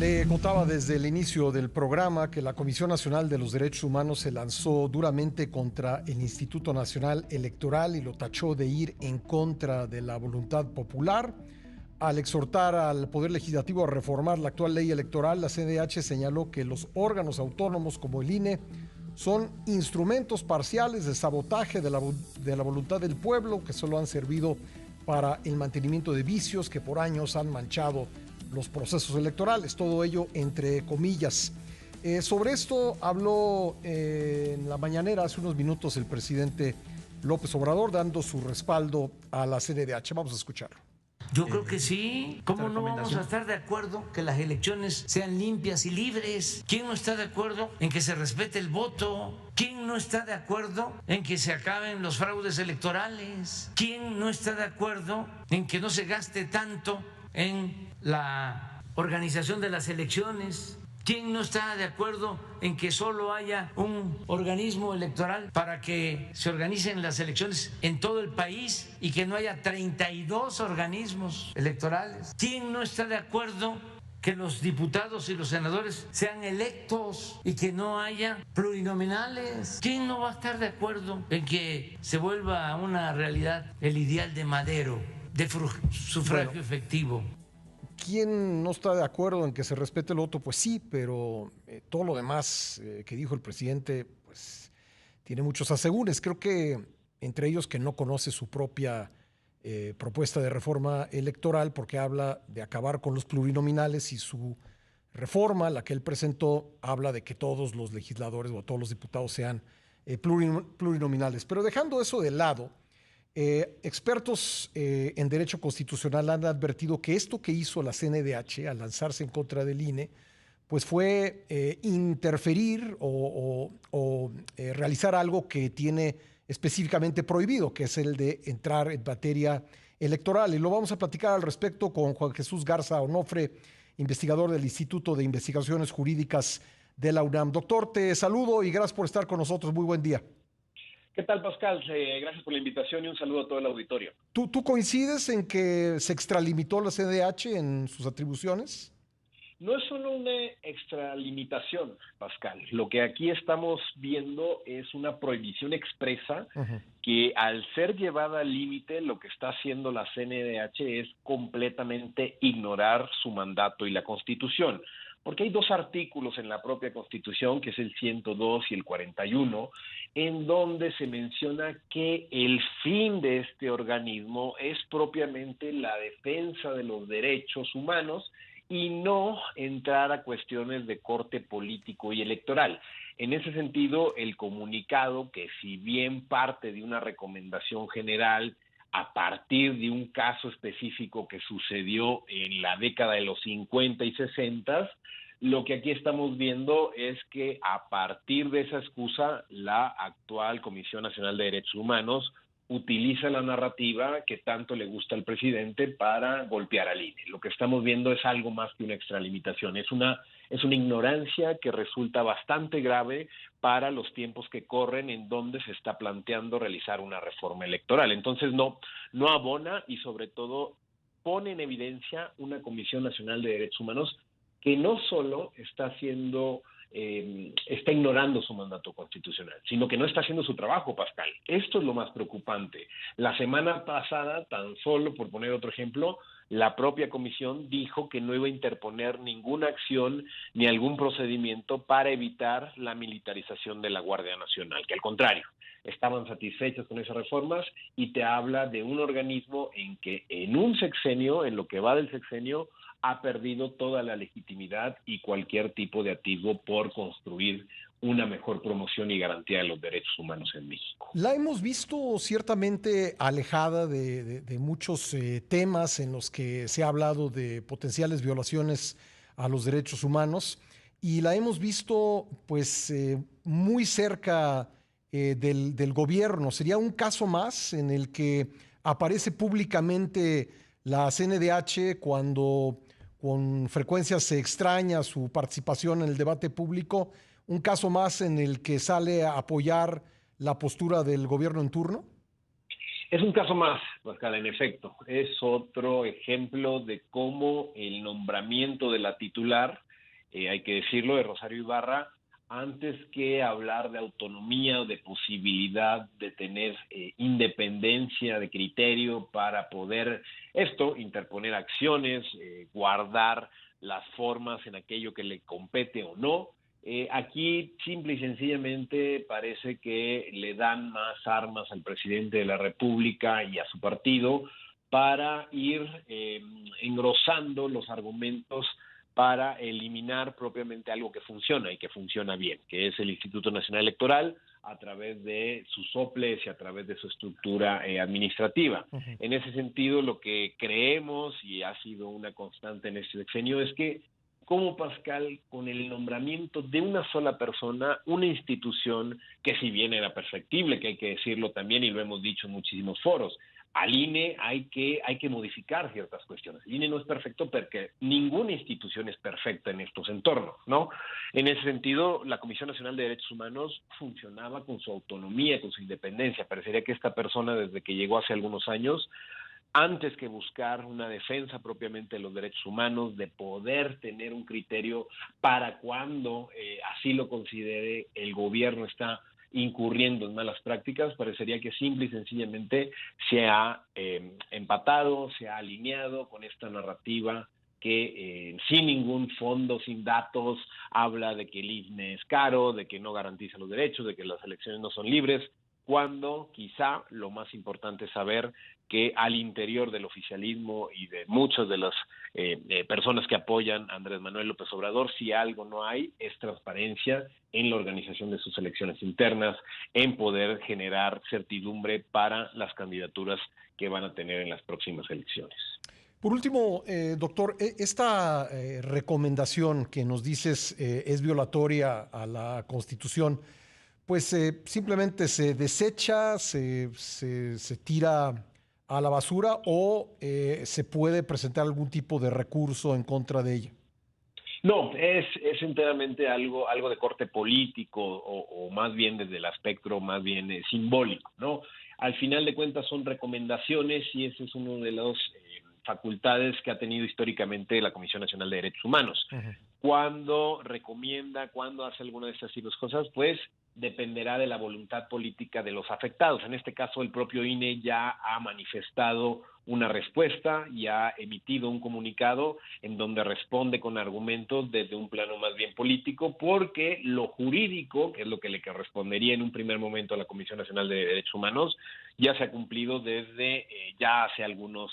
Le contaba desde el inicio del programa que la Comisión Nacional de los Derechos Humanos se lanzó duramente contra el Instituto Nacional Electoral y lo tachó de ir en contra de la voluntad popular. Al exhortar al Poder Legislativo a reformar la actual ley electoral, la CNDH señaló que los órganos autónomos como el INE son instrumentos parciales de sabotaje de la voluntad del pueblo que solo han servido para el mantenimiento de vicios que por años han manchado los procesos electorales, todo ello entre comillas. Sobre esto habló en la mañanera hace unos minutos el presidente López Obrador dando su respaldo a la CNDH. Vamos a escucharlo. Yo creo que sí. ¿Cómo no vamos a estar de acuerdo que las elecciones sean limpias y libres? ¿Quién no está de acuerdo en que se respete el voto? ¿Quién no está de acuerdo en que se acaben los fraudes electorales? ¿Quién no está de acuerdo en que no se gaste tanto en la organización de las elecciones? ¿Quién no está de acuerdo en que solo haya un organismo electoral para que se organicen las elecciones en todo el país y que no haya 32 organismos electorales? ¿Quién no está de acuerdo que los diputados y los senadores sean electos y que no haya plurinominales? ¿Quién no va a estar de acuerdo en que se vuelva una realidad el ideal de Madero, de sufragio efectivo? ¿Quién no está de acuerdo en que se respete el voto? Pues sí, pero todo lo demás que dijo el presidente, pues tiene muchos asegúnes. Creo que entre ellos que no conoce su propia propuesta de reforma electoral, porque habla de acabar con los plurinominales y su reforma, la que él presentó, habla de que todos los legisladores o todos los diputados sean plurinominales. Pero dejando eso de lado, expertos en derecho constitucional han advertido que esto que hizo la CNDH al lanzarse en contra del INE, pues fue interferir o realizar algo que tiene específicamente prohibido, que es el de entrar en materia electoral. Y lo vamos a platicar al respecto con Juan Jesús Garza Onofre, investigador del Instituto de Investigaciones Jurídicas de la UNAM. Doctor, te saludo y gracias por estar con nosotros. Muy buen día. ¿Qué tal, Pascal? Gracias por la invitación y un saludo a todo el auditorio. ¿Tú coincides en que se extralimitó la CNDH en sus atribuciones? No es solo una extralimitación, Pascal. Lo que aquí estamos viendo es una prohibición expresa que, al ser llevada al límite, lo que está haciendo la CNDH es completamente ignorar su mandato y la Constitución. Porque hay dos artículos en la propia Constitución, que es el 102 y el 41, en donde se menciona que el fin de este organismo es propiamente la defensa de los derechos humanos y no entrar a cuestiones de corte político y electoral. En ese sentido, el comunicado, que si bien parte de una recomendación general a partir de un caso específico que sucedió en la década de los 50 y 60, lo que aquí estamos viendo es que a partir de esa excusa, la actual Comisión Nacional de Derechos Humanos utiliza la narrativa que tanto le gusta al presidente para golpear al INE. Lo que estamos viendo es algo más que una extralimitación, es una ignorancia que resulta bastante grave para los tiempos que corren en donde se está planteando realizar una reforma electoral. Entonces no abona y sobre todo pone en evidencia una Comisión Nacional de Derechos Humanos que no solo está ignorando su mandato constitucional, sino que no está haciendo su trabajo, Pascal. Esto es lo más preocupante. La semana pasada, tan solo por poner otro ejemplo, la propia comisión dijo que no iba a interponer ninguna acción ni algún procedimiento para evitar la militarización de la Guardia Nacional, que al contrario, estaban satisfechos con esas reformas, y te habla de un organismo en que en un sexenio, en lo que va del sexenio, ha perdido toda la legitimidad y cualquier tipo de atisbo por construir una mejor promoción y garantía de los derechos humanos en México. La hemos visto ciertamente alejada de muchos temas en los que se ha hablado de potenciales violaciones a los derechos humanos, y la hemos visto pues muy cerca del gobierno. ¿Sería un caso más en el que aparece públicamente la CNDH cuando con frecuencia se extraña su participación en el debate público? ¿Un caso más en el que sale a apoyar la postura del gobierno en turno? Es un caso más, Pascal, en efecto. Es otro ejemplo de cómo el nombramiento de la titular hay que decirlo, de Rosario Ibarra, antes que hablar de autonomía o de posibilidad de tener independencia de criterio para poder interponer acciones, guardar las formas en aquello que le compete o no. Aquí simple y sencillamente parece que le dan más armas al presidente de la República y a su partido para ir engrosando los argumentos para eliminar propiamente algo que funciona y que funciona bien, que es el Instituto Nacional Electoral a través de sus soples y a través de su estructura administrativa. Uh-huh. En ese sentido, lo que creemos, y ha sido una constante en este sexenio, es que como Pascal, con el nombramiento de una sola persona, una institución que si bien era perfectible, que hay que decirlo también, y lo hemos dicho en muchísimos foros, al INE hay que modificar ciertas cuestiones. El INE no es perfecto porque ninguna institución es perfecta en estos entornos, ¿no? En ese sentido, la Comisión Nacional de Derechos Humanos funcionaba con su autonomía, con su independencia. Parecería que esta persona, desde que llegó hace algunos años, antes que buscar una defensa propiamente de los derechos humanos, de poder tener un criterio para cuando así lo considere el gobierno está incurriendo en malas prácticas, parecería que simple y sencillamente se ha empatado, se ha alineado con esta narrativa que sin ningún fondo, sin datos, habla de que el INE es caro, de que no garantiza los derechos, de que las elecciones no son libres, cuando quizá lo más importante es saber que al interior del oficialismo y de muchas de las personas que apoyan a Andrés Manuel López Obrador, si algo no hay, es transparencia en la organización de sus elecciones internas, en poder generar certidumbre para las candidaturas que van a tener en las próximas elecciones. Por último, doctor, esta recomendación que nos dices es violatoria a la Constitución, pues simplemente se desecha, se tira a la basura o se puede presentar algún tipo de recurso en contra de ella. No, es enteramente algo de corte político o más bien desde el aspecto más bien simbólico, ¿no? Al final de cuentas son recomendaciones y ese es uno de los facultades que ha tenido históricamente la Comisión Nacional de Derechos Humanos. Uh-huh. Cuando recomienda, cuando hace alguna de estas cosas, pues dependerá de la voluntad política de los afectados. En este caso, el propio INE ya ha manifestado una respuesta y ha emitido un comunicado en donde responde con argumentos desde un plano más bien político, porque lo jurídico, que es lo que le correspondería en un primer momento a la Comisión Nacional de Derechos Humanos, ya se ha cumplido desde ya hace algunos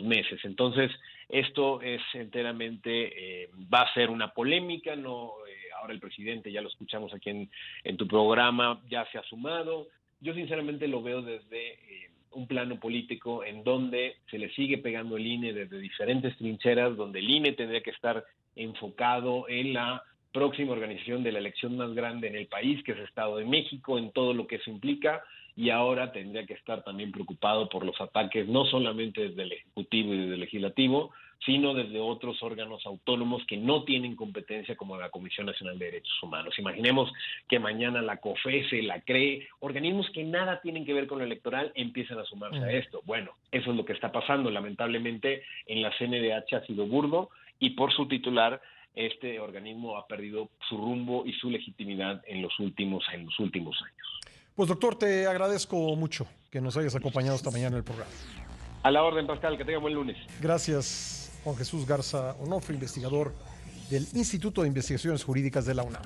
meses. Entonces, esto es enteramente, va a ser una polémica, no ahora el presidente, ya lo escuchamos aquí en tu programa, ya se ha sumado. Yo sinceramente lo veo desde un plano político en donde se le sigue pegando el INE desde diferentes trincheras, donde el INE tendría que estar enfocado en la próxima organización de la elección más grande en el país, que es el Estado de México, en todo lo que eso implica, y ahora tendría que estar también preocupado por los ataques, no solamente desde el Ejecutivo y desde el Legislativo, sino desde otros órganos autónomos que no tienen competencia como la Comisión Nacional de Derechos Humanos. Imaginemos que mañana la COFESE, la CRE, organismos que nada tienen que ver con lo electoral, empiezan a sumarse a esto. Bueno, eso es lo que está pasando. Lamentablemente, en la CNDH ha sido burdo y por su titular, este organismo ha perdido su rumbo y su legitimidad en los últimos años. Pues doctor, te agradezco mucho que nos hayas acompañado esta mañana en el programa. A la orden, Pascal, que tenga buen lunes. Gracias, Juan Jesús Garza Onofre, investigador del Instituto de Investigaciones Jurídicas de la UNAM.